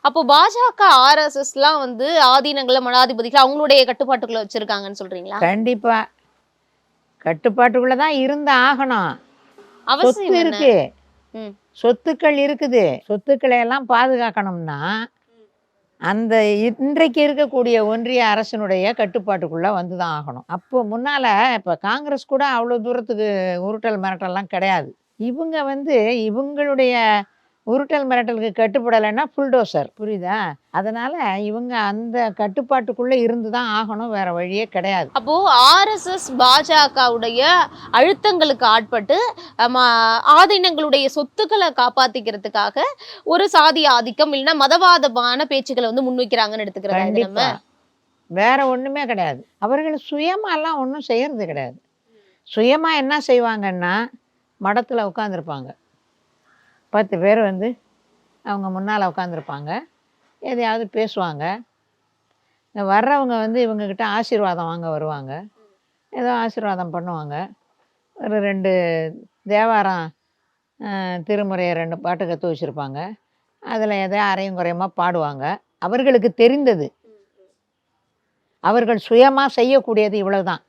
அப்போ பாஜக, ஆர்எஸ்எஸ்லாம் வந்து ஆதீனங்கள, மடாதிபதிகள் அவங்களுடைய கட்டுப்பாட்டுக்குள்ள வச்சிருக்காங்கன்னு சொல்றீங்களா? கண்டிப்பா கட்டுப்பாட்டுக்குள்ள தான் இருந்து ஆகணும். சொத்து அவசியம் என்ன? இருக்கு, ம். சொத்துக்கள் இருக்குது. சொத்துக்களை எல்லாம் பாதுகாக்கணும்னா அந்த இன்றைக்கு இருக்கக்கூடிய ஒன்றிய அரசினுடைய கட்டுப்பாட்டுக்குள்ள வந்து தான் ஆகணும். அப்போ முன்னால இப்போ காங்கிரஸ் கூட அவ்வளோ தூரத்துக்கு உருட்டல் மிரட்டல்லாம் கிடையாது. இவங்க வந்து இவங்களுடைய உருட்டல் மிரட்டலுக்கு கட்டுப்படலைன்னா புல்டோசர், புரியுதா? அதனால இவங்க அந்த கட்டுப்பாட்டுக்குள்ள இருந்து தான் ஆகணும், வேற வழியே கிடையாது. அப்போ ஆர்எஸ்எஸ், பாஜகவுடைய அழுத்தங்களுக்கு ஆட்பட்டு ஆதீனங்களுடைய சொத்துக்களை காப்பாத்திக்கிறதுக்காக ஒரு சாதி ஆதிக்கம் இல்லைன்னா மதவாதமான பேச்சுக்களை வந்து முன்வைக்கிறாங்கன்னு எடுத்துக்கிறதா இது நம்ம? கண்டிப்பா வேற ஒண்ணுமே கிடையாது. அவர்கள் சுயமாலாம் ஒன்றும் செய்யறது கிடையாது. சுயமா என்ன செய்வாங்கன்னா, மடத்துல உட்காந்துருப்பாங்க. 10 பேர் வந்து அவங்க முன்னால உட்காந்துருப்பாங்க. எதையாவது பேசுவாங்க. வர்றவங்க வந்து இவங்ககிட்ட ஆசீர்வாதம் வாங்க வருவாங்க. ஏதோ ஆசீர்வாதம் பண்ணுவாங்க. ஒரு 2 தேவாரம் திருமுறையை 2 பாட்டு கற்று வச்சுருப்பாங்க. அதில் எதையோ அரையும் குறையுமா பாடுவாங்க. அவர்களுக்கு தெரிந்தது. அவர்கள் சுயமாக செய்யக்கூடியது இவ்வளவுதான்.